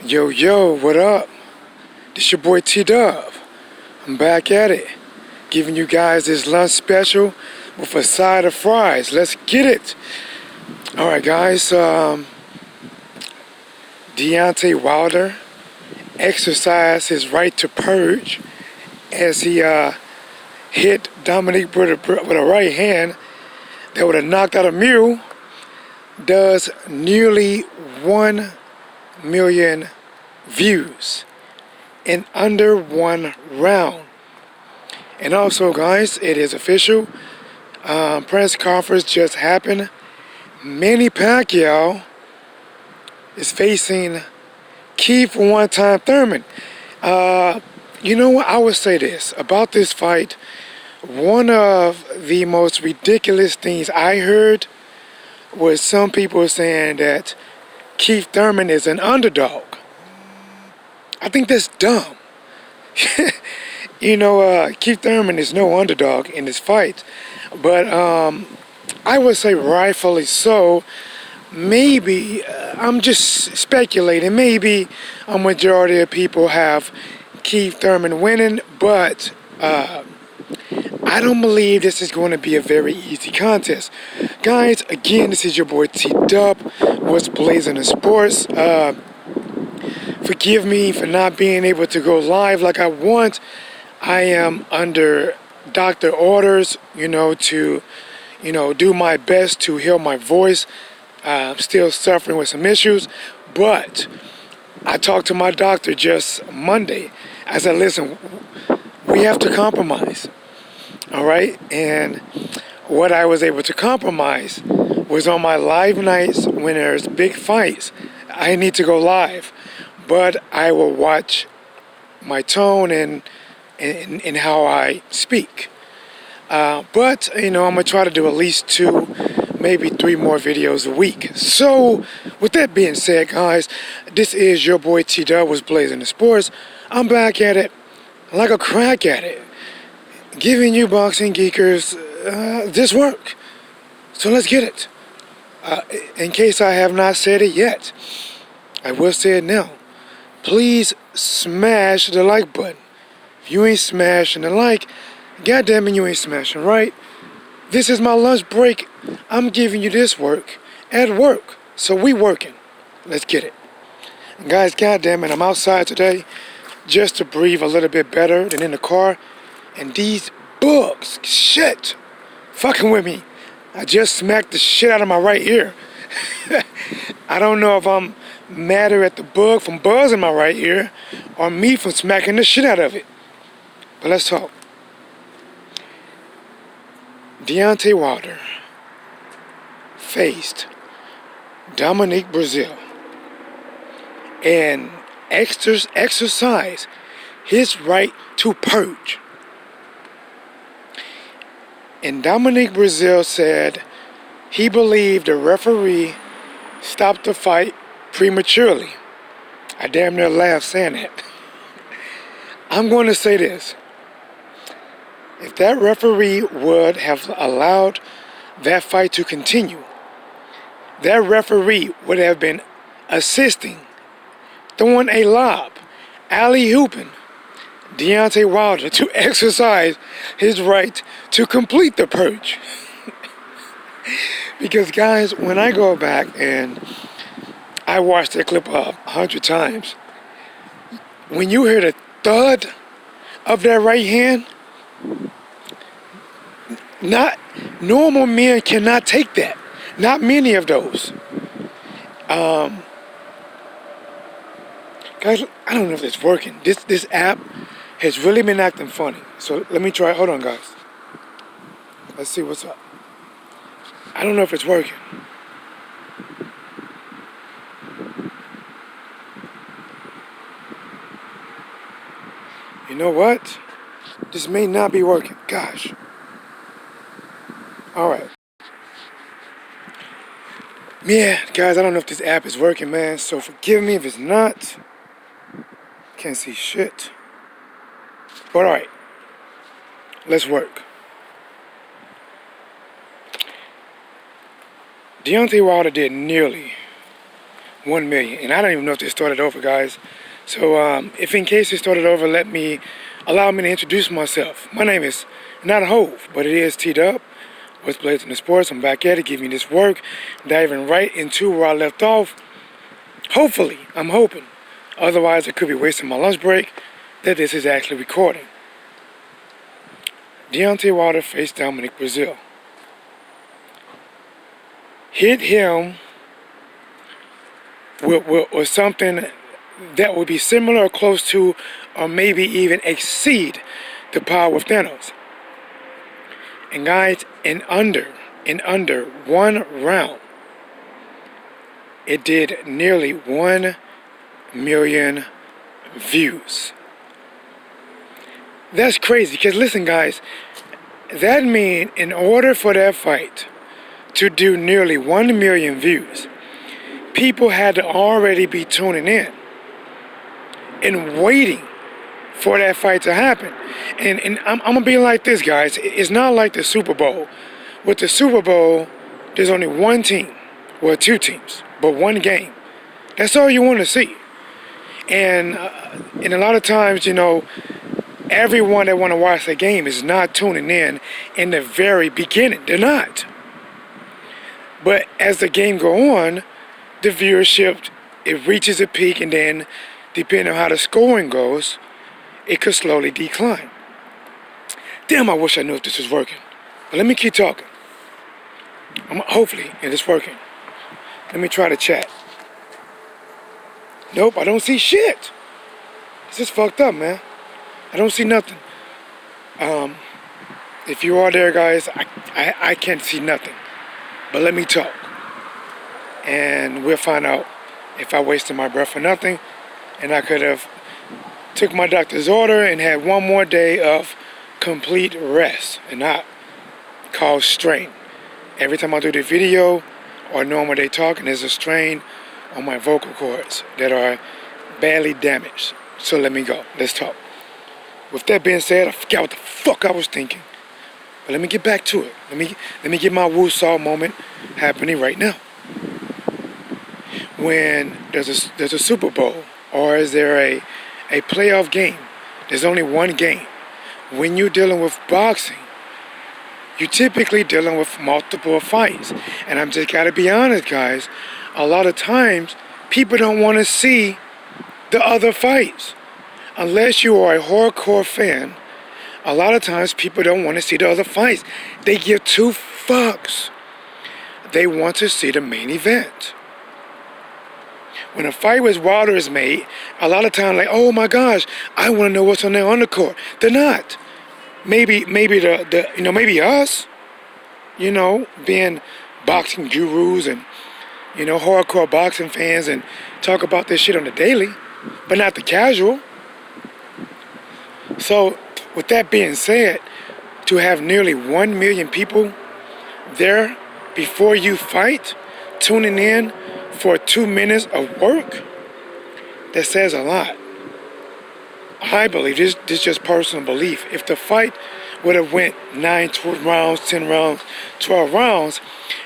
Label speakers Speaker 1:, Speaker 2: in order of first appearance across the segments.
Speaker 1: Yo, yo, what up? This your boy T-Dub. I'm back at it, giving you guys this lunch special with a side of fries. Let's get it. All right, guys. Deontay Wilder exercised his right to purge as he hit Dominic with a right hand that would have knocked out a mule. Does nearly 1 million views in under one round. And also, guys, it is official. Press conference just happened. Manny Pacquiao is facing Keith one-time Thurman. You know what? I would say this about this fight. One of the most ridiculous things I heard was some people saying that Keith Thurman is an underdog. I think that's dumb. Keith Thurman is no underdog in this fight. But I would say rightfully so. Maybe, I'm just speculating, maybe a majority of people have Keith Thurman winning, but I don't believe this is going to be a very easy contest. Guys, again, this is your boy T-Dub, What's Blazing in Sports. Forgive me for not being able to go live like I want. I am under doctor orders, to, do my best to heal my voice. I'm still suffering with some issues, but I talked to my doctor just Monday. I said, listen, we have to compromise, all right? And what I was able to compromise was on my live nights when there's big fights, I need to go live, but I will watch my tone and how I speak. But, I'm going to try to do at least 2, maybe 3 more videos a week. So, with that being said, guys, this is your boy T-Dub was Blazing the Sports. I'm back at it like a crack at it, giving you boxing geekers this work. So let's get it. In case I have not said it yet, I will say it now. Please smash the like button. If you ain't smashing the like, goddamn, you ain't smashing, right? This is my lunch break. I'm giving you this work at work. So we working. Let's get it. And guys, goddamn it, I'm outside today just to breathe a little bit better than in the car. And these bugs, shit, fucking with me. I just smacked the shit out of my right ear. I don't know if I'm madder at the bug from buzzing my right ear or me from smacking the shit out of it. But let's talk. Deontay Wilder faced Dominic Breazeale and exercised his right to purge. And Dominic Breazeale said he believed the referee stopped the fight prematurely. I damn near laughed saying that. I'm going to say this. If that referee would have allowed that fight to continue, that referee would have been assisting, throwing a lob, alley-ooping Deontay Wilder to exercise his right to complete the purge. Because, guys, when I go back and I watched that clip 100 times, when you hear the thud of that right hand, not normal men cannot take that. Not many of those. Guys, I don't know if it's working. This app has really been acting funny. So let me try. Hold on, guys. Let's see what's up. I don't know if it's working. You know what? This may not be working. Gosh. All right. Yeah, guys, I don't know if this app is working, man. So forgive me if it's not. Can't see shit. But all right. Let's work. Deontay Wilder did nearly 1 million. And I don't even know if they started over, guys. So if in case they started over, allow me to introduce myself. My name is not Hove, but it is T-Dub. What's Blazing the Sports. I'm back at it, giving you this work, diving right into where I left off. Hopefully, I'm hoping. Otherwise, I could be wasting my lunch break that this is actually recording. Deontay Wilder faced Dominic Breazeale. Hit him with something that would be similar or close to, or maybe even exceed the power of Thanos. And guys, in under 1 round, it did nearly 1 million views. That's crazy, because listen guys, that means in order for that fight to do nearly 1 million views, people had to already be tuning in and waiting for that fight to happen. And I'm gonna be like this, guys. It's not like the Super Bowl. With the Super Bowl, there's only one team, well, 2 teams, but 1 game. That's all you want to see. And a lot of times, you know, everyone that want to watch the game is not tuning in the very beginning. They're not. But as the game go on, the viewership, it reaches a peak, and then, depending on how the scoring goes, it could slowly decline. Damn, I wish I knew if this was working. But let me keep talking. Hopefully, it is working. Let me try to chat. Nope, I don't see shit. This is fucked up, man. I don't see nothing. If you are there, guys, I can't see nothing. But let me talk. And we'll find out if I wasted my breath for nothing. And I could have took my doctor's order and had 1 more day of complete rest and not cause strain. Every time I do the video or normal day talking, there's a strain on my vocal cords that are badly damaged. So let me go. Let's talk. With that being said, I forgot what the fuck I was thinking. But let me get back to it. Let me get my woo-saw moment happening right now. When there's a Super Bowl, or is there a playoff game, there's only 1 game. When you're dealing with boxing, you're typically dealing with multiple fights. And I'm just gotta be honest, guys. A lot of times, people don't want to see the other fights. Unless you are a hardcore fan, a lot of times people don't want to see the other fights. They give 2 fucks. They want to see the main event. When a fight with Wilder is made, a lot of times like, oh my gosh, I want to know what's on their undercard. They're not. Maybe maybe us, being boxing gurus and, hardcore boxing fans and talk about this shit on the daily, but not the casual. So, with that being said, to have nearly 1 million people there before you fight, tuning in for 2 minutes of work, that says a lot. I believe, this is just personal belief, if the fight would have went 9 rounds, 10 rounds, 12 rounds,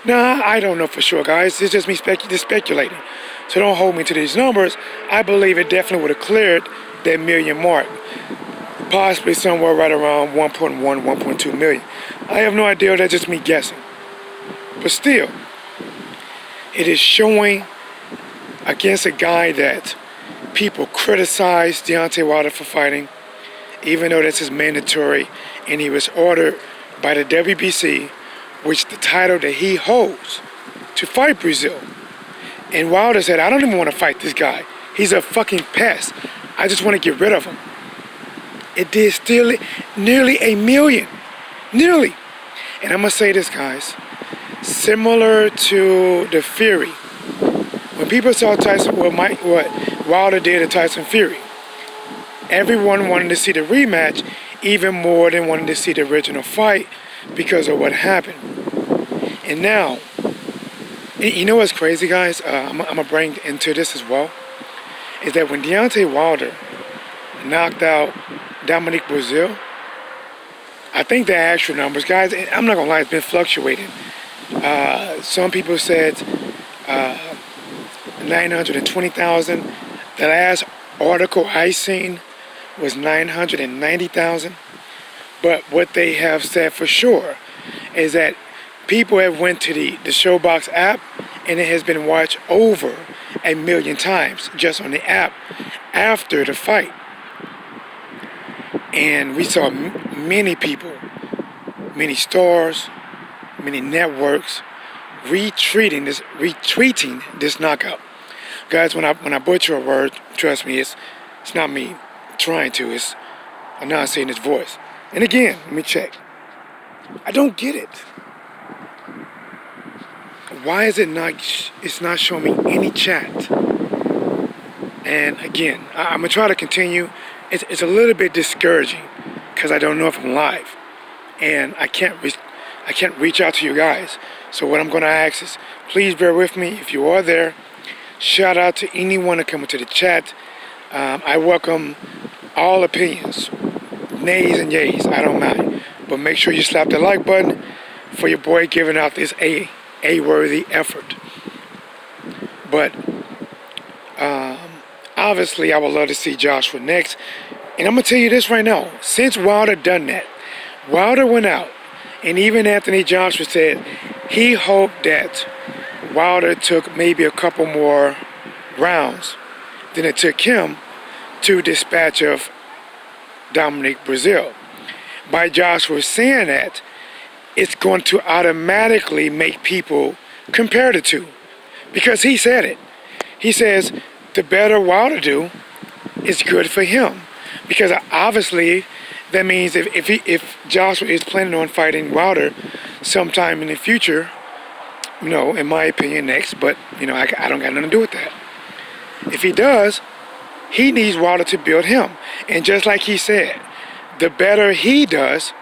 Speaker 1: now I don't know for sure, guys. It's just me speculating. So don't hold me to these numbers. I believe it definitely would have cleared that million mark. Possibly somewhere right around 1.1, 1.2 million. I have no idea. That's just me guessing. But still, it is showing against a guy that people criticize Deontay Wilder for fighting, even though this is mandatory, and he was ordered by the WBC, which the title that he holds, to fight Breazeale. And Wilder said, I don't even want to fight this guy. He's a fucking pest. I just want to get rid of him. It did still nearly 1 million. Nearly. And I'm going to say this, guys. Similar to the Fury. When people saw Tyson, what Wilder did to Tyson Fury, everyone wanted to see the rematch even more than wanted to see the original fight because of what happened. And now, you know what's crazy, guys? I'm going to bring into this as well, is that when Deontay Wilder knocked out Dominic Breazeale, I think the actual numbers, guys, I'm not going to lie, it's been fluctuating. Some people said 920,000. The last article I seen was 990,000. But what they have said for sure is that people have went to the Showbox app and it has been watched over 1 million times just on the app after the fight. And we saw many people, many stars, many networks retweeting this knockout. Guys, when I butcher a word, trust me, it's not me trying to, it's I'm not saying his voice. And again, let me check. I don't get it. Why is it's not showing me any chat? And again, I'm gonna try to continue. It's a little bit discouraging because I don't know if I'm live, and I can't reach out to you guys. So what I'm gonna ask is, please bear with me if you are there. Shout out to anyone that come into the chat. I welcome all opinions, nays and yays. I don't mind, but make sure you slap the like button for your boy giving out this A-worthy effort. But obviously, I would love to see Joshua next. And I'm going to tell you this right now. Since Wilder done that, Wilder went out, and even Anthony Joshua said he hoped that Wilder took maybe a couple more rounds than it took him to dispatch of Dominic Breazeale. By Joshua saying that, it's going to automatically make people compare the two. Because he said it. He says the better Wilder do is good for him. Because obviously that means if Joshua is planning on fighting Wilder sometime in the future, you know, in my opinion, next, but you know, I don't got nothing to do with that. If he does, he needs Wilder to build him. And just like he said, the better he does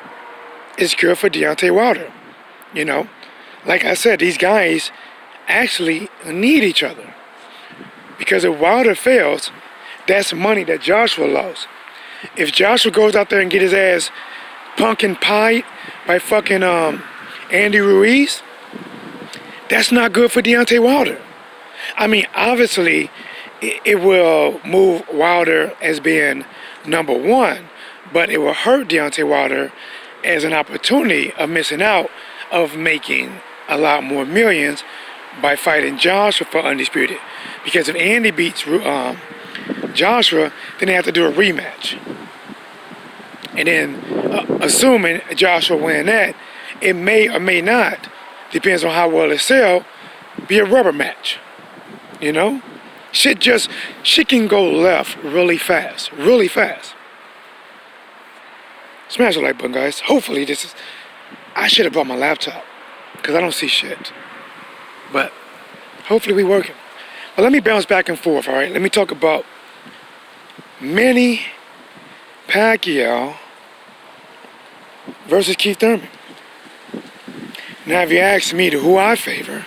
Speaker 1: is good for Deontay Wilder. You know, like I said, these guys actually need each other. Because if Wilder fails, that's money that Joshua lost. If Joshua goes out there and get his ass pumpkin pied by fucking Andy Ruiz, that's not good for Deontay Wilder. I mean, obviously, it will move Wilder as being number one, but it will hurt Deontay Wilder as an opportunity of missing out of making a lot more millions by fighting Joshua for undisputed. Because if Andy beats Joshua, then they have to do a rematch. And then, assuming Joshua win that, it may or may not, depends on how well it sells, be a rubber match. You know? Shit can go left really fast. Really fast. Smash the like button, guys. Hopefully I should have brought my laptop, because I don't see shit. But hopefully we working. But let me bounce back and forth, alright? Let me talk about Manny Pacquiao versus Keith Thurman. Now, if you ask me to who I favor,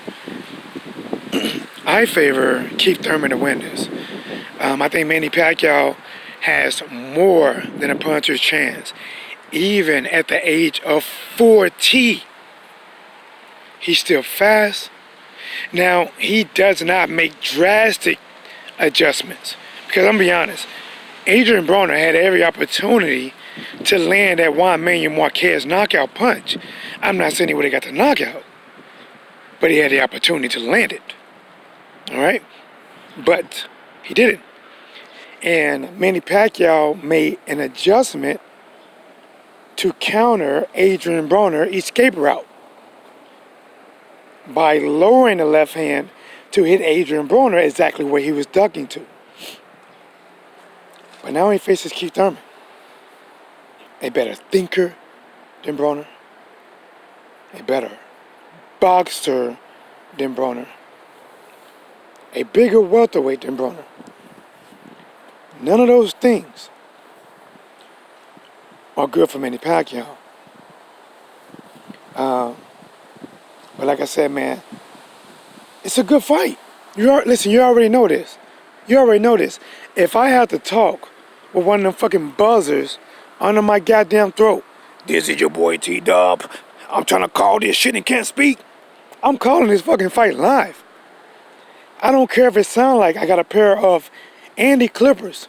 Speaker 1: I favor Keith Thurman to win this. I think Manny Pacquiao has more than a puncher's chance. Even at the age of 40, he's still fast. Now, he does not make drastic adjustments. Because I'm going to be honest, Adrian Broner had every opportunity to land that Juan Manuel Marquez knockout punch. I'm not saying he would have got the knockout, but he had the opportunity to land it. All right? But he didn't. And Manny Pacquiao made an adjustment to counter Adrian Broner's escape route by lowering the left hand to hit Adrian Broner exactly where he was ducking to. But now he faces Keith Thurman, a better thinker than Broner, a better boxer than Broner, a bigger welterweight than Broner. None of those things are good for Manny Pacquiao. But like I said, man, it's a good fight. Listen, you already know this. You already know this. If I had to talk with one of them fucking buzzers under my goddamn throat, this is your boy T-Dub, I'm trying to call this shit and can't speak, I'm calling this fucking fight live. I don't care if it sounds like I got a pair of Andy clippers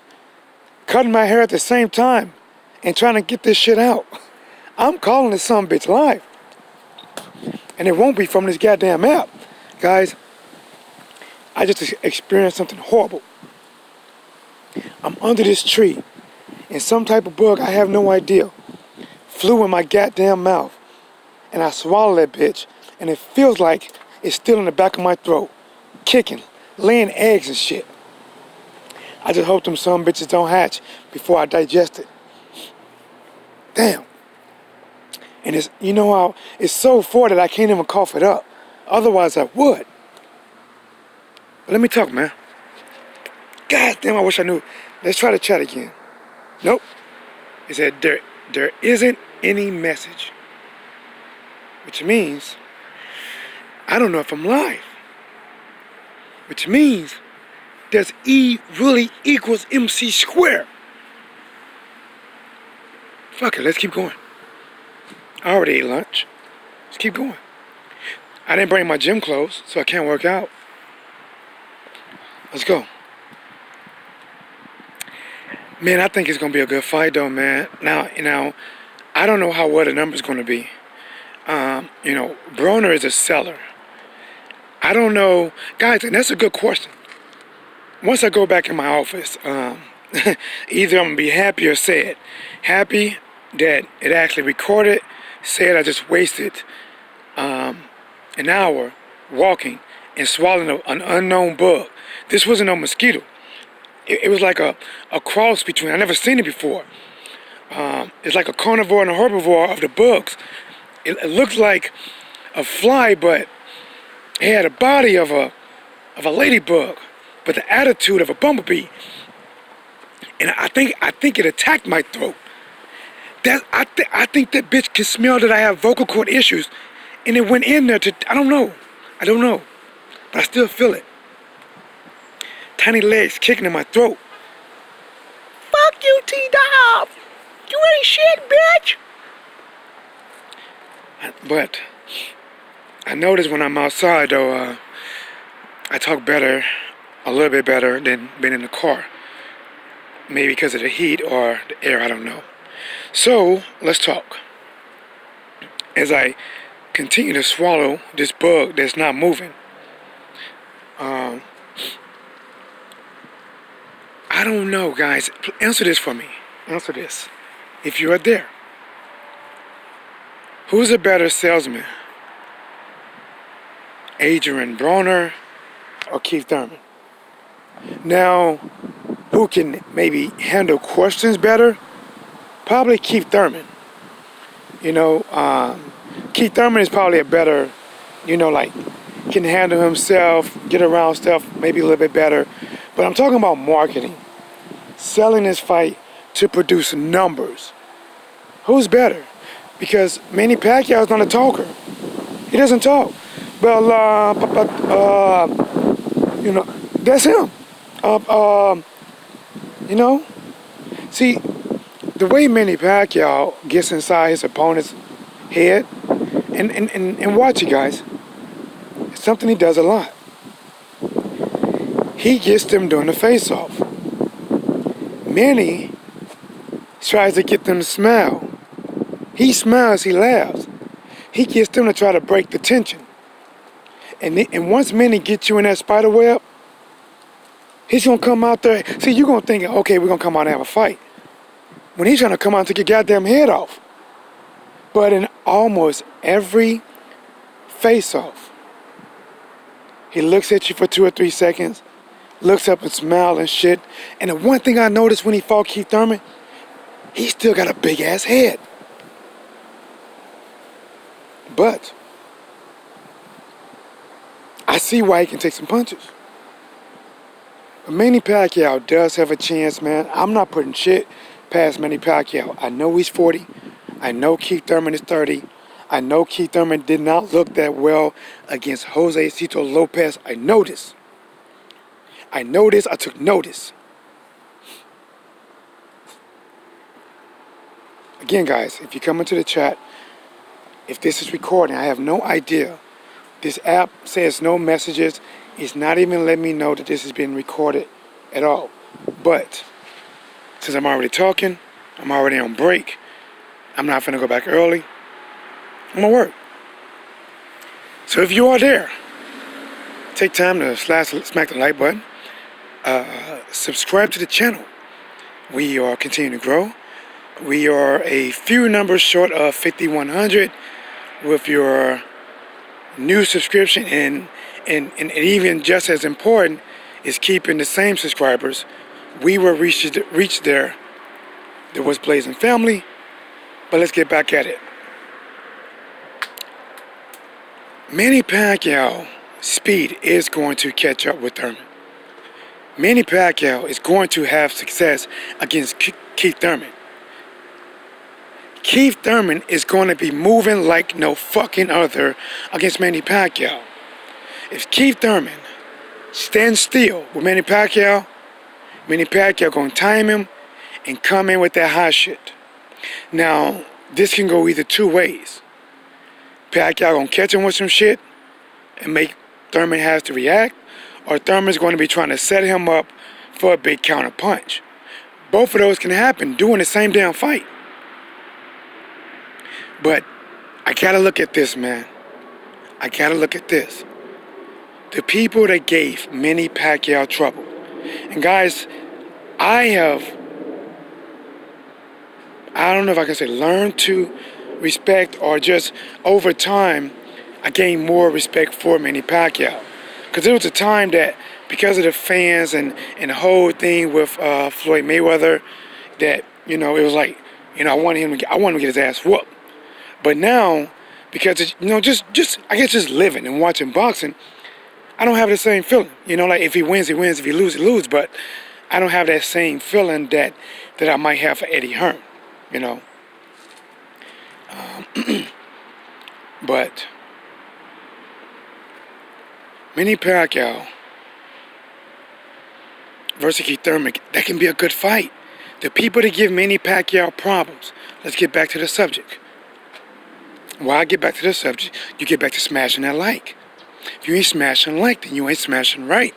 Speaker 1: cutting my hair at the same time and trying to get this shit out. I'm calling this son bitch live. And it won't be from this goddamn app. Guys, I just experienced something horrible. I'm under this tree and some type of bug, I have no idea, flew in my goddamn mouth. And I swallowed that bitch and it feels like it's still in the back of my throat, kicking, laying eggs and shit. I just hope them some bitches don't hatch before I digest it. Damn. And it's, you know how, it's so far that I can't even cough it up. Otherwise I would. But let me talk, man. God damn, I wish I knew. Let's try to chat again. Nope. It said there isn't any message. Which means, I don't know if I'm live. Which means, does E really equals MC squared? Fuck it, let's keep going. I already ate lunch. Let's keep going. I didn't bring my gym clothes, so I can't work out. Let's go. Man, I think it's going to be a good fight, though, man. Now, I don't know what the number's going to be. Broner is a seller. I don't know. Guys, and that's a good question. Once I go back in my office, either I'm going to be happy or sad. Happy that it actually recorded. Sad I just wasted an hour walking and swallowing an unknown bug. This wasn't no mosquito. It was like a cross between, I've never seen it before. It's like a carnivore and a herbivore of the bugs. It looked like a fly, but it had a body of a ladybug, but the attitude of a bumblebee. And I think it attacked my throat. I think that bitch can smell that I have vocal cord issues, and it went in there I don't know, but I still feel it. Tiny legs kicking in my throat. Fuck you, T-Dog! You ain't shit, bitch! But I notice when I'm outside, though, I talk better, a little bit better than being in the car. Maybe because of the heat or the air, I don't know. So, let's talk. As I continue to swallow this bug that's not moving, I don't know, guys. Answer this for me. Answer this. If you are there, who's a better salesman? Adrian Broner or Keith Thurman? Now, who can maybe handle questions better? Probably Keith Thurman. Keith Thurman is probably a better, can handle himself, get around stuff maybe a little bit better. But I'm talking about marketing. Selling this fight to produce numbers. Who's better? Because Manny Pacquiao is not a talker. He doesn't talk. Well, that's him. See, the way Manny Pacquiao gets inside his opponent's head, and watch it, guys. It's something he does a lot. He gets them doing the face-off. Manny tries to get them to smile. He smiles, he laughs. He gets them to try to break the tension. And once Manny gets you in that spider web, he's going to come out there. See, you're going to think, okay, we're going to come out and have a fight. When he's trying to come out and take your goddamn head off. But in almost every face-off, he looks at you for 2 or 3 seconds, looks up and smiles and shit. And the one thing I noticed when he fought Keith Thurman, he still got a big-ass head. But I see why he can take some punches. But Manny Pacquiao does have a chance, man. I'm not putting shit past Manny Pacquiao. I know he's 40. I know Keith Thurman is 30. I know Keith Thurman did not look that well against Jose Cito Lopez. I know this. I took notice. Again, guys, if you come into the chat, if this is recording, I have no idea. This app says no messages. He's not even letting me know that this is being recorded at all. But since I'm already talking, I'm already on break, I'm not finna go back early. I'm gonna work. So if you are there, take time to smack the like button. Subscribe to the channel. We are continuing to grow. We are a few numbers short of 5,100 with your new subscription, and even just as important is keeping the same subscribers. We will reach there. The What's Blazing family. But let's get back at it. Manny Pacquiao speed is going to catch up with Thurman. Manny Pacquiao is going to have success against Keith Thurman. Keith Thurman is going to be moving like no fucking other against Manny Pacquiao. If Keith Thurman stands still with Manny Pacquiao going to time him and come in with that hot shit. Now, this can go either two ways. Pacquiao going to catch him with some shit and make Thurman has to react, or Thurman's going to be trying to set him up for a big counter punch. Both of those can happen during the same damn fight. But I gotta look at this, man. I gotta look at this. The people that gave Manny Pacquiao trouble. And guys, I don't know if I can say learned to respect, or just over time, I gained more respect for Manny Pacquiao. Because there was a time that, because of the fans and the whole thing with Floyd Mayweather, that, it was like, I wanted him to get his ass whooped. But now, because it's, I guess just living and watching boxing, I don't have the same feeling. Like if he wins, he wins. If he loses, he loses. But I don't have that same feeling that I might have for Eddie Hearn. But Manny Pacquiao versus Keith Thurman, that can be a good fight. The people that give Manny Pacquiao problems. Let's get back to the subject. Why I get back to the subject? You get back to smashing that like. If you ain't smashing like, then you ain't smashing right.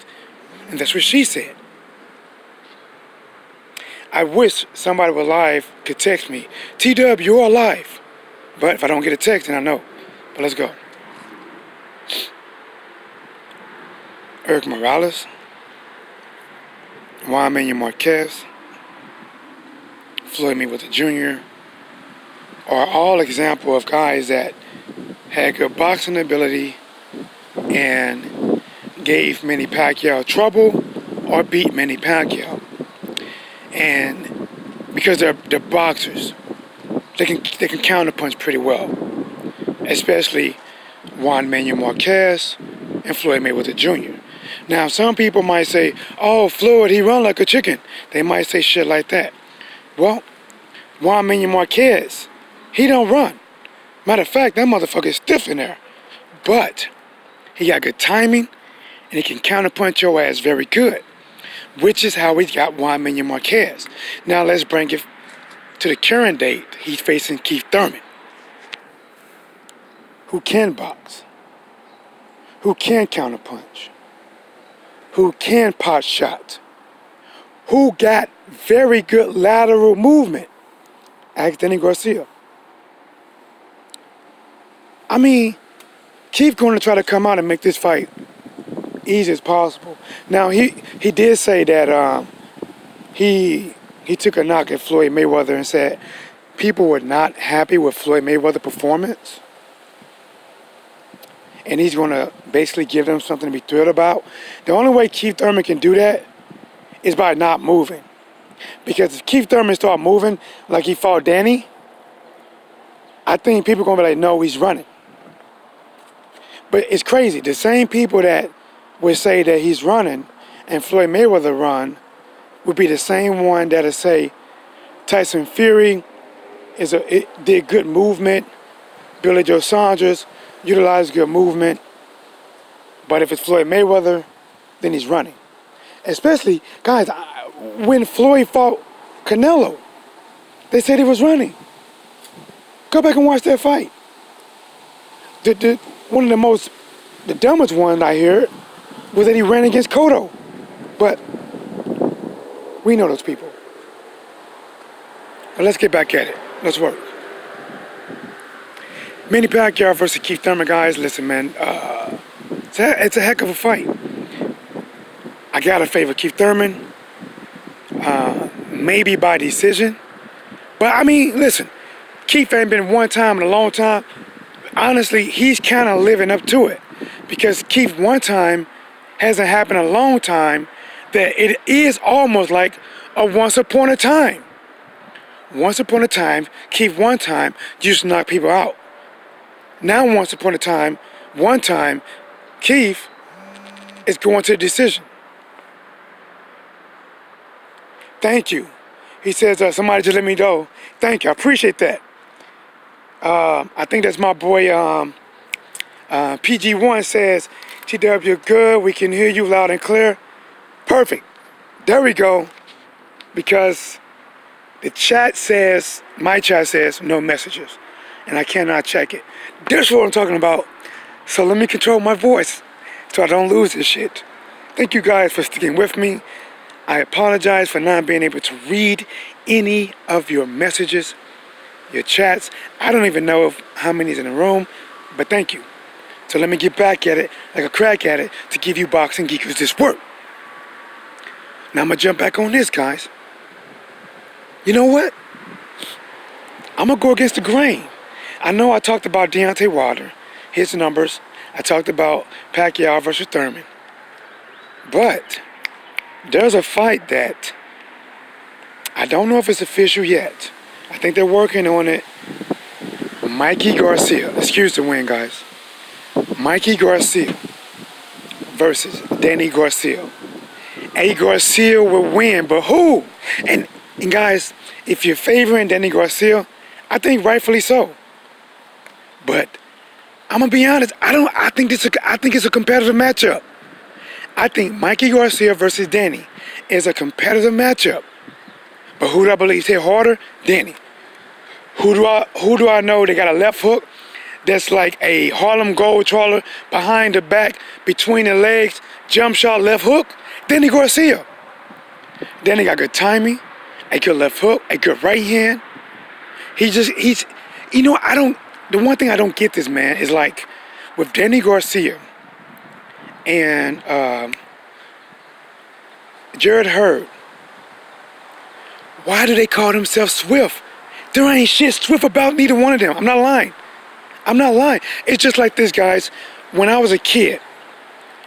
Speaker 1: And that's what she said. I wish somebody was live could text me, T-Dub, you're alive. But if I don't get a text, then I know. But let's go. Eric Morales, Juan Manuel Marquez, Floyd Mayweather Jr. are all examples of guys that had good boxing ability and gave Manny Pacquiao trouble or beat Manny Pacquiao. And because they're boxers, they can counterpunch pretty well, especially Juan Manuel Marquez and Floyd Mayweather Jr. Now, some people might say, oh, Floyd, he run like a chicken. They might say shit like that. Well, Juan Manuel Marquez, he don't run. Matter of fact, that motherfucker is stiff in there. But he got good timing, and he can counterpunch your ass very good, which is how we got Juan Manuel Marquez. Now, let's bring it to the current date. He's facing Keith Thurman, who can box, who can counterpunch, who can pot shot, who got very good lateral movement. Ask Danny Garcia. I mean, Keith going to try to come out and make this fight easy as possible. Now, he did say that he took a knock at Floyd Mayweather and said people were not happy with Floyd Mayweather's performance. And he's going to basically give them something to be thrilled about. The only way Keith Thurman can do that is by not moving. Because if Keith Thurman start moving like he fought Danny, I think people are going to be like, no, he's running. But it's crazy. The same people that would say that he's running and Floyd Mayweather run would be the same one that'll say Tyson Fury did good movement, Billy Joe Saunders utilized good movement, but if it's Floyd Mayweather, then he's running. Especially, guys, when Floyd fought CANELO, they said he was running. Go back and watch that fight. The dumbest one I heard was that he ran against Cotto. But we know those people. But let's get back at it. Let's work. Manny Pacquiao versus Keith Thurman, guys. Listen, man, it's a heck of a fight. I gotta favor Keith Thurman, maybe by decision. But I mean, listen, Keith ain't been one time in a long time. Honestly, he's kind of living up to it, because Keith one time hasn't happened in a long time. That it is almost like a once upon a time. Once upon a time, Keith one time used to knock people out. Now, once upon a time, one time, Keith is going to the decision. Thank you. He says, somebody just let me know. Thank you. I appreciate that. I think that's my boy, PG1 says, TW, you're good. We can hear you loud and clear. Perfect. There we go. Because the chat says, my chat says, no messages. And I cannot check it. This is what I'm talking about. So let me control my voice so I don't lose this shit. Thank you guys for sticking with me. I apologize for not being able to read any of your messages, your chats. I don't even know how many is in the room, but thank you. So let me get back at it, like a crack at it, to give you Boxing Geekers this work. Now I'm going to jump back on this, guys. You know what? I'm going to go against the grain. I know I talked about Deontay Wilder, his numbers. I talked about Pacquiao versus Thurman. But there's a fight that I don't know if it's official yet. I think they're working on it. Mikey Garcia. Excuse the win, guys. Mikey Garcia versus Danny Garcia. A Garcia will win, but who? And guys, if you're favoring Danny Garcia, I think rightfully so. But I'm gonna be honest. I think it's a competitive matchup. I think Mikey Garcia versus Danny is a competitive matchup. But who do I believe hit harder? Danny. Who do I know they got a left hook that's like a Harlem Globetrotter behind the back, between the legs, jump shot, left hook? Danny Garcia. Danny got good timing, a good left hook, a good right hand. The one thing I don't get this, man, is like with Danny Garcia and Jared Hurd, why do they call themselves Swift? There ain't shit Swift about neither one of them. I'm not lying. It's just like this, guys. When I was a kid,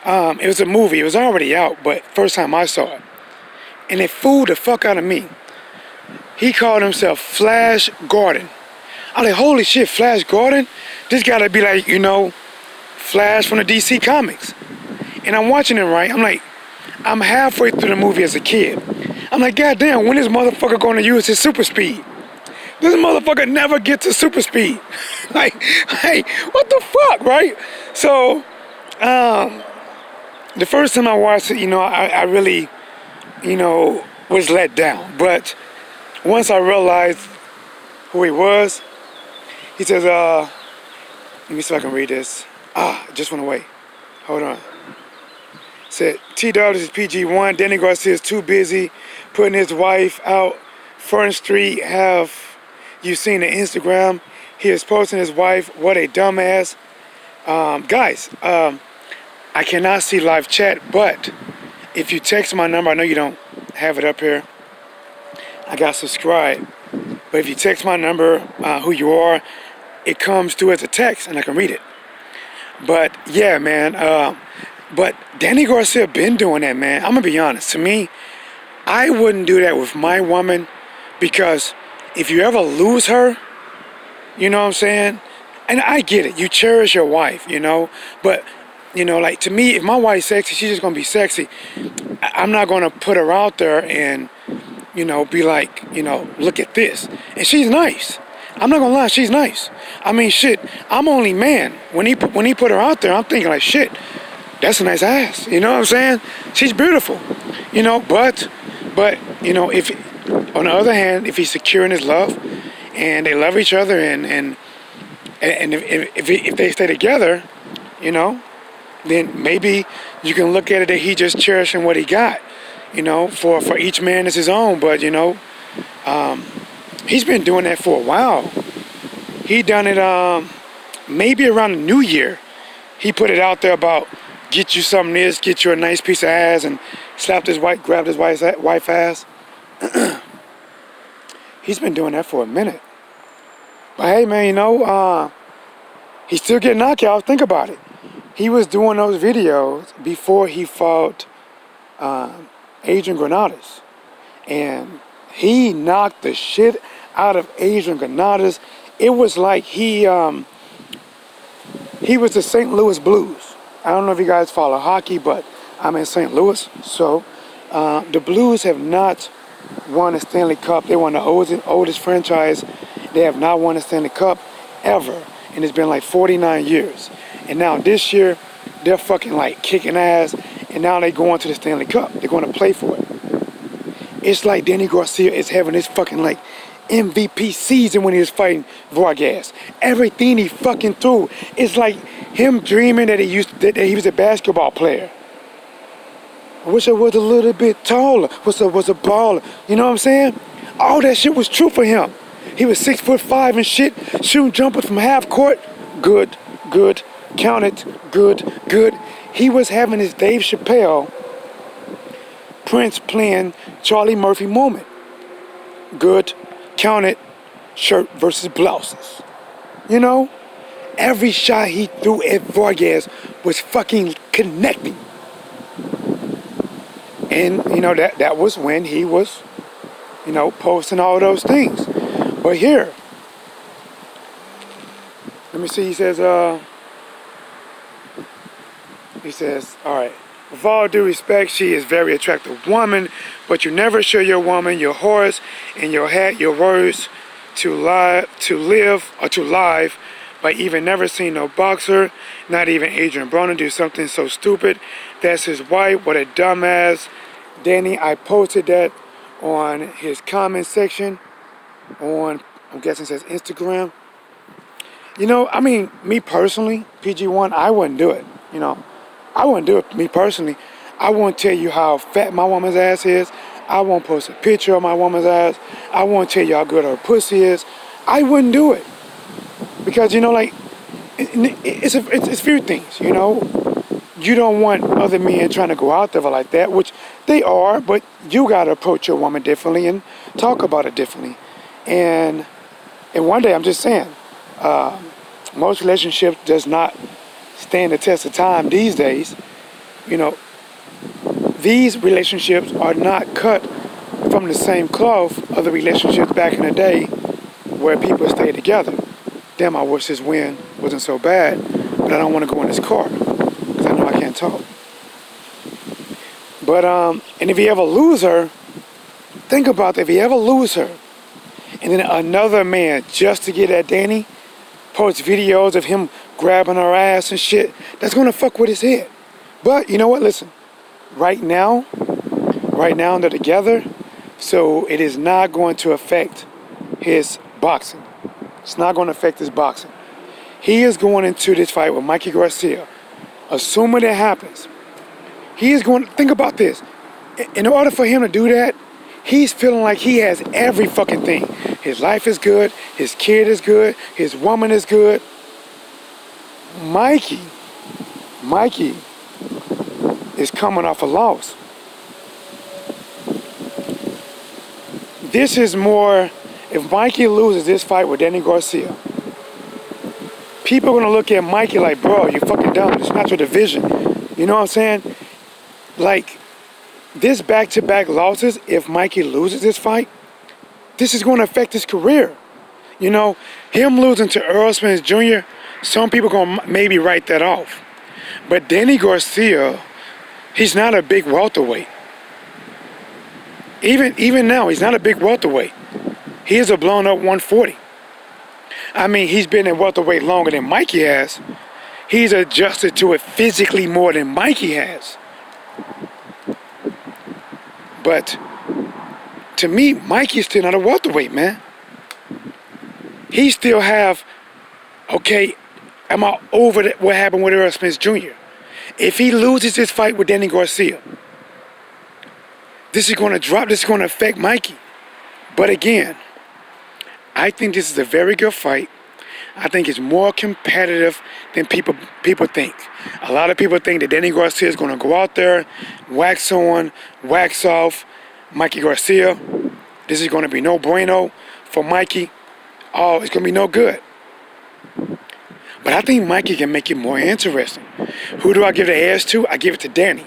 Speaker 1: it was a movie. It was already out, but first time I saw it. And it fooled the fuck out of me. He called himself Flash Gordon. I'm like, holy shit, Flash Gordon? This gotta be like, Flash from the DC Comics. And I'm watching it, right? I'm like, I'm halfway through the movie as a kid. I'm like, goddamn, when is motherfucker gonna use his super speed? This motherfucker never gets to super speed. Like, hey, what the fuck, right? So, the first time I watched it, I really, was let down. But once I realized who he was, he says, let me see if I can read this. It just went away. Hold on. Said, T-Dog, this is PG1. Danny Garcia is too busy putting his wife out Front Street. Have you seen the Instagram? He is posting his wife. What a dumbass. Guys, I cannot see live chat, but if you text my number, I know you don't have it up here. I got subscribed. But if you text my number, who you are, it comes through as a text and I can read it. But yeah, man. But Danny Garcia been doing that, man. I'm gonna be honest. To me, I wouldn't do that with my woman, because if you ever lose her, you know what I'm saying? And I get it. You cherish your wife, But, like to me, if my wife's sexy, she's just gonna be sexy. I'm not gonna put her out there and, be like, look at this. And she's nice. I'm not gonna lie, she's nice. I mean, shit, I'm only man. When he put her out there, I'm thinking like, shit, that's a nice ass. You know what I'm saying? She's beautiful. But if on the other hand, if he's secure in his love and they love each other and if they stay together, then maybe you can look at it that he just cherishing what he got. You know, for each man is his own. But, you know, he's been doing that for a while. He done it maybe around the New Year. He put it out there about get you something this, get you a nice piece of ass, and grabbed his wife's ass. He's been doing that for a minute. But hey, man, you know, he's still getting knockouts. Think about it. He was doing those videos before he fought Adrian Granados. And he knocked the shit out of Adrian Granados. It was like he was the St. Louis Blues. I don't know if you guys follow hockey, but I'm in St. Louis. So the Blues have not won a Stanley Cup. They won the oldest franchise. They have not won a Stanley Cup ever. And it's been like 49 years. And now this year, they're fucking like kicking ass. And now they're going to the Stanley Cup. They're going to play for it. It's like Danny Garcia is having this fucking like MVP season when he was fighting Vargas. Everything he fucking threw. It's like him dreaming that he was a basketball player. I wish I was a little bit taller. Was a baller. You know what I'm saying? All that shit was true for him. He was 6'5" and shit, shooting jumpers from half court. Good. Count it. Good. He was having his Dave Chappelle, Prince playing Charlie Murphy moment. Good. Count it. Shirt versus blouses. You know? Every shot he threw at Vargas was fucking connecting. And, you know, that was when he was, you know, posting all those things. But here, let me see, he says, all right, with all due respect, she is a very attractive woman, but you never show your woman your horse and your hat, your words to live by even never seen no boxer, not even Adrian Broner do something so stupid. That's his wife. What a dumbass. Danny, I posted that on his comment section on, I'm guessing it says Instagram. You know, I mean, me personally, PG1, I wouldn't do it. You know, I wouldn't do it, me personally. I won't tell you how fat my woman's ass is. I won't post a picture of my woman's ass. I won't tell you how good her pussy is. I wouldn't do it. Because, you know, like, it's a few things, you know. You don't want other men trying to go out there like that, which they are, but you got to approach your woman differently and talk about it differently. And one day, I'm just saying, most relationships does not stand the test of time these days. You know, these relationships are not cut from the same cloth of the relationships back in the day where people stayed together. Damn, I wish this wind wasn't so bad, but I don't want to go in this car because I know I can't talk. But, and if you ever lose her, think about that. If you ever lose her, and then another man, just to get at Danny, posts videos of him grabbing her ass and shit, that's going to fuck with his head. But, you know what? Listen, right now they're together, so it is not going to affect his boxing. It's not going to affect his boxing. He is going into this fight with Mikey Garcia. Assuming that happens, he is going to, think about this. In order for him to do that, he's feeling like he has every fucking thing. His life is good. His kid is good. His woman is good. Mikey is coming off a loss. This is more, if Mikey loses this fight with Danny Garcia, people are going to look at Mikey like, bro, you're fucking dumb. It's not your division. You know what I'm saying? Like, this back-to-back losses, if Mikey loses this fight, this is going to affect his career. You know, him losing to Errol Spence Jr., some people going to maybe write that off. But Danny Garcia, he's not a big welterweight. Even now, he's not a big welterweight. He is a blown-up 140. I mean, he's been at welterweight longer than Mikey has. He's adjusted to it physically more than Mikey has. But to me, Mikey's still not a welterweight, man. He still have, okay, am I over what happened with Errol Spence Jr.? If he loses this fight with Danny Garcia, this is going to drop. This is going to affect Mikey. But again, I think this is a very good fight. I think it's more competitive than people think. A lot of people think that Danny Garcia is going to go out there, wax on, wax off Mikey Garcia. This is going to be no bueno for Mikey. Oh, it's going to be no good. But I think Mikey can make it more interesting. Who do I give the edge to? I give it to Danny.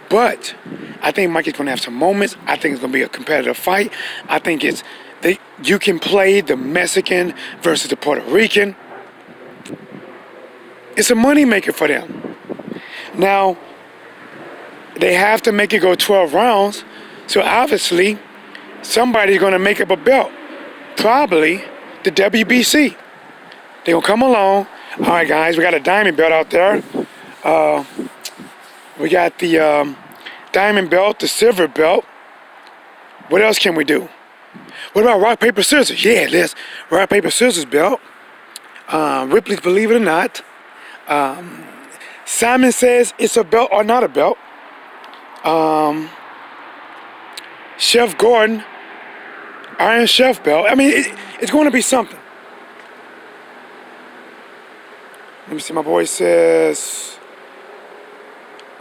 Speaker 1: But I think Mikey's going to have some moments. I think it's going to be a competitive fight. I think you can play the Mexican versus the Puerto Rican. It's a moneymaker for them. Now, they have to make it go 12 rounds. So obviously, somebody's going to make up a belt. Probably the WBC. They're going to come along. All right, guys, we got a diamond belt out there. We got the diamond belt, the silver belt. What else can we do? What about rock, paper, scissors? Yeah, there's rock, paper, scissors belt. Ripley's Believe It or Not. Simon Says it's a belt or not a belt. Chef Gordon, Iron Chef belt. I mean, it's going to be something. Let me see, my boy says,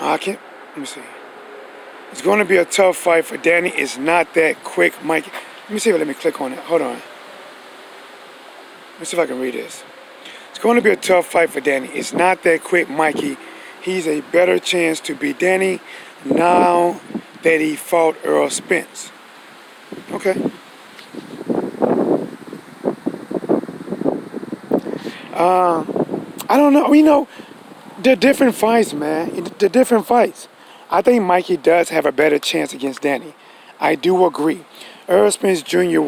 Speaker 1: I can't, let me see. It's going to be a tough fight for Danny. It's not that quick, Mike. Let me see if let me click on it. Hold on. Let me see if I can read this. It's going to be a tough fight for Danny. It's not that quick, Mikey. He's a better chance to beat Danny now that he fought Earl Spence. Okay. I don't know. You know, they're different fights, man. They're different fights. I think Mikey does have a better chance against Danny. I do agree. Earl Spence Jr.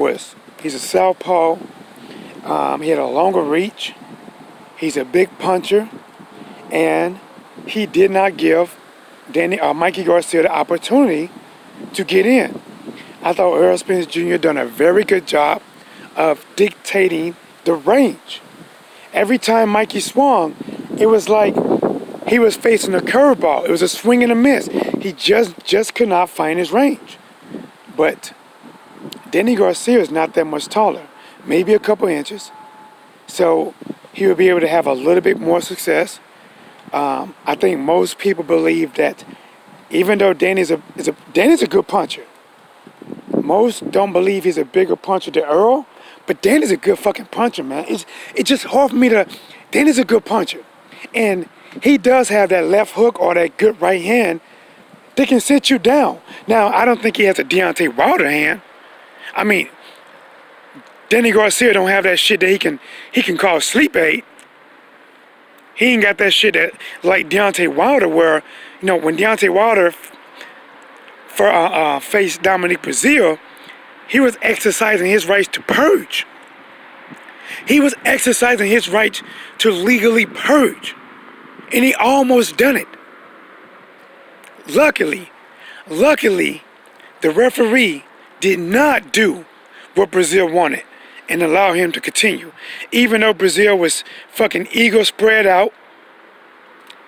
Speaker 1: he's a southpaw. He had a longer reach. He's a big puncher. And he did not give Mikey Garcia the opportunity to get in. I thought Earl Spence Jr. done a very good job of dictating the range. Every time Mikey swung, it was like he was facing a curveball. It was a swing and a miss. He just could not find his range. But Danny Garcia is not that much taller, maybe a couple inches. So he would be able to have a little bit more success. I think most people believe that even though Danny's a good puncher, most don't believe he's a bigger puncher than Earl. But Danny's a good fucking puncher, man. It's just hard for me to... Danny's a good puncher. And he does have that left hook or that good right hand that can sit you down. Now, I don't think he has a Deontay Wilder hand. I mean, Danny Garcia don't have that shit that he can call SleepAid. He ain't got that shit that like Deontay Wilder where, you know, when Deontay Wilder faced Dominic Breazeale, he was exercising his rights to purge. He was exercising his right to legally purge. And he almost done it. Luckily, the referee did not do what Breazeale wanted and allow him to continue. Even though Breazeale was fucking ego spread out,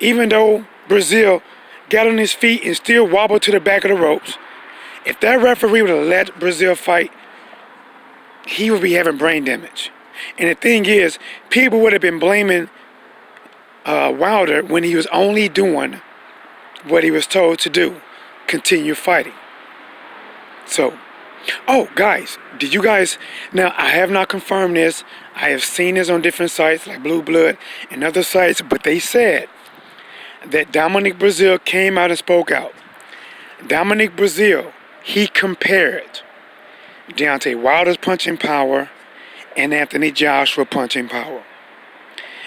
Speaker 1: even though Breazeale got on his feet and still wobbled to the back of the ropes, if that referee would have let Breazeale fight, he would be having brain damage. And the thing is, people would have been blaming Wilder when he was only doing what he was told to do, continue fighting. So, oh, guys, did you guys, now I have not confirmed this. I have seen this on different sites like Blue Blood and other sites, but they said that Dominic Breazeale came out and spoke out. Dominic Breazeale, he compared Deontay Wilder's punching power and Anthony Joshua punching power.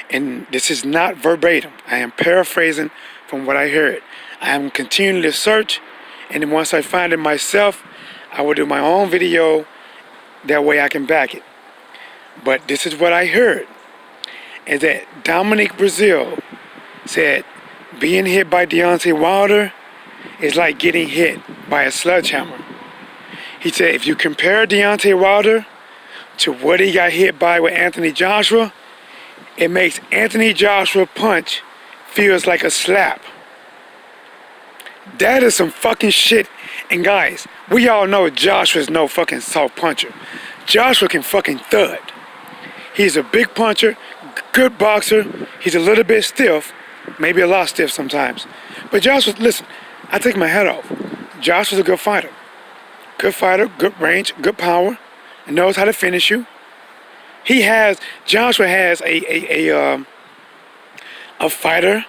Speaker 1: And this is not verbatim. I am paraphrasing from what I heard. I am continuing to search, and then once I find it myself, I will do my own video. That way I can back it. But this is what I heard, is that Dominic Breazeale said being hit by Deontay Wilder is like getting hit by a sledgehammer. He said if you compare Deontay Wilder to what he got hit by with Anthony Joshua, it makes Anthony Joshua punch feels like a slap. That is some fucking shit. And guys, we all know Joshua's no fucking soft puncher. Joshua can fucking thud. He's a big puncher, good boxer. He's a little bit stiff, maybe a lot stiff sometimes. But Joshua, listen, I take my hat off. Joshua's a good fighter. Good fighter, good range, good power, and knows how to finish you. Joshua has a fighter,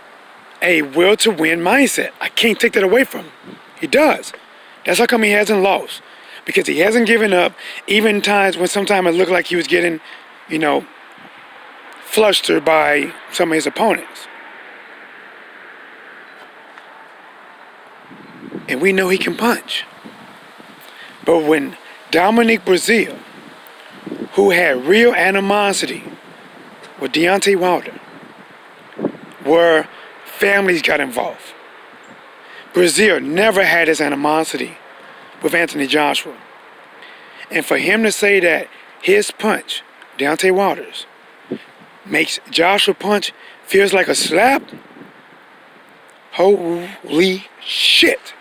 Speaker 1: a will to win mindset. I can't take that away from him. He does. That's how come he hasn't lost. Because he hasn't given up, even times when sometimes it looked like he was getting, flustered by some of his opponents. And we know he can punch. But when Dominic Breazeale, who had real animosity with Deontay Wilder, where families got involved, Breazeale never had his animosity with Anthony Joshua. And for him to say that his punch, Deontay Wilder's, makes Joshua punch feels like a slap, holy shit.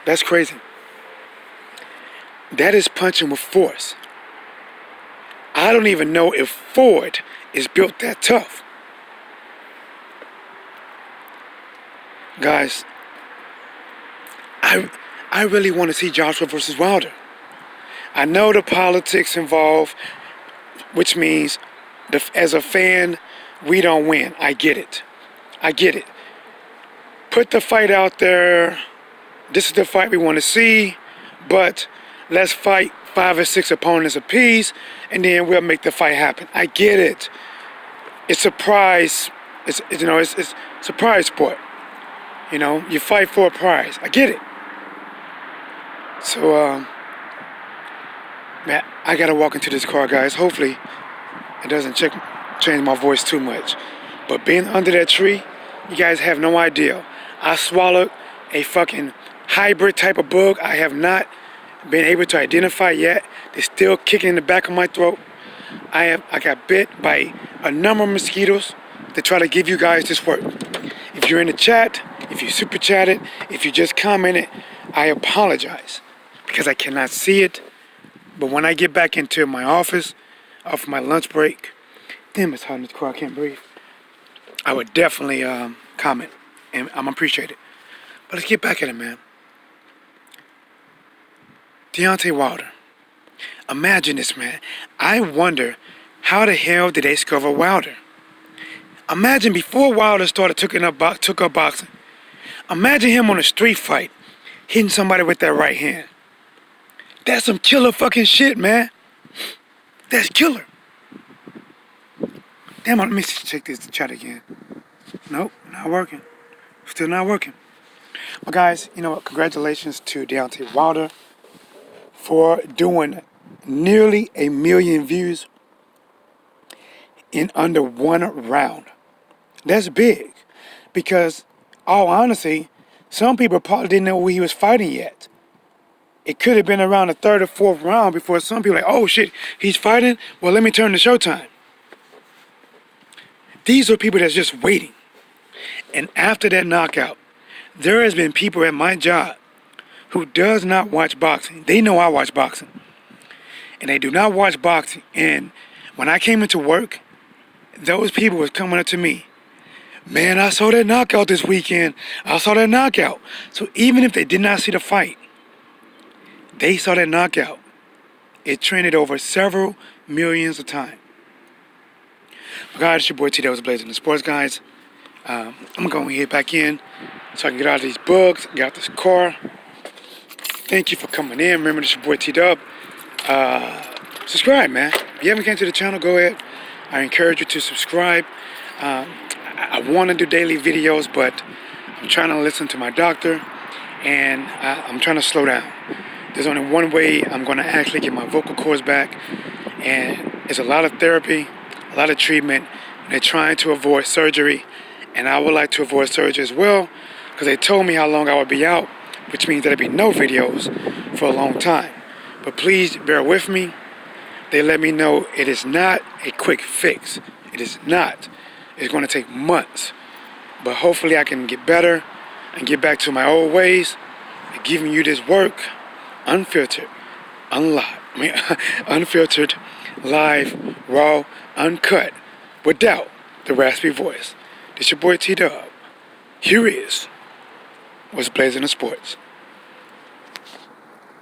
Speaker 1: That's crazy. That is punching with force. I don't even know if Ford is built that tough. Guys, I really want to see Joshua versus Wilder. I know the politics involved, which means as a fan, we don't win. I get it. I get it. Put the fight out there. This is the fight we want to see, but let's fight 5 or 6 opponents apiece, and then we'll make the fight happen. I get it. It's surprise. It's a prize sport. You fight for a prize. I get it. So, man, I gotta walk into this car, guys. Hopefully, it doesn't change my voice too much. But being under that tree, you guys have no idea. I swallowed a fucking hybrid type of bug I have not been able to identify yet. They're still kicking in the back of my throat. I got bit by a number of mosquitoes to try to give you guys this work. If you're in the chat, if you super chatted, if you just commented, I apologize because I cannot see it. But when I get back into my office, off my lunch break, damn, it's hot in this car, I can't breathe. I would definitely comment, and I'm appreciate it. But let's get back at it, man. Deontay Wilder. Imagine this, man. I wonder how the hell did they discover Wilder? Imagine before Wilder took up boxing. Imagine him on a street fight, hitting somebody with that right hand. That's some killer fucking shit, man. That's killer. Damn, let me check this chat again. Nope, not working. Still not working. Well, guys, you know what? Congratulations to Deontay Wilder for doing nearly 1 million views in under 1 round. That's big because, all honesty, some people probably didn't know who he was fighting yet. It could have been around the 3rd or 4th round before some people like, oh shit, he's fighting? Well, let me turn to Showtime. These are people that's just waiting. And after that knockout, there has been people at my job who does not watch boxing. They know I watch boxing. And they do not watch boxing. And when I came into work, those people was coming up to me. Man, I saw that knockout this weekend. I saw that knockout. So even if they did not see the fight, they saw that knockout. It trended over several millions of times. Guys, it's your boy T. That was Blazing the Sports, guys. I'm going to go and get back in so I can get out of these bugs, get out this car. Thank you for coming in. Remember, this is your boy T-Dub. Subscribe, man. If you haven't came to the channel, go ahead. I encourage you to subscribe. I want to do daily videos, but I'm trying to listen to my doctor, and I'm trying to slow down. There's only one way I'm going to actually get my vocal cords back, and it's a lot of therapy, a lot of treatment. They're trying to avoid surgery, and I would like to avoid surgery as well, because they told me how long I would be out, which means there'll be no videos for a long time. But please bear with me. They let me know it is not a quick fix. It is not. It's going to take months. but hopefully I can get better and get back to my old ways and giving you this work unfiltered, unfiltered, live, raw, uncut, without the raspy voice. This your boy T-Dub. Here is What's Blazing in Sports.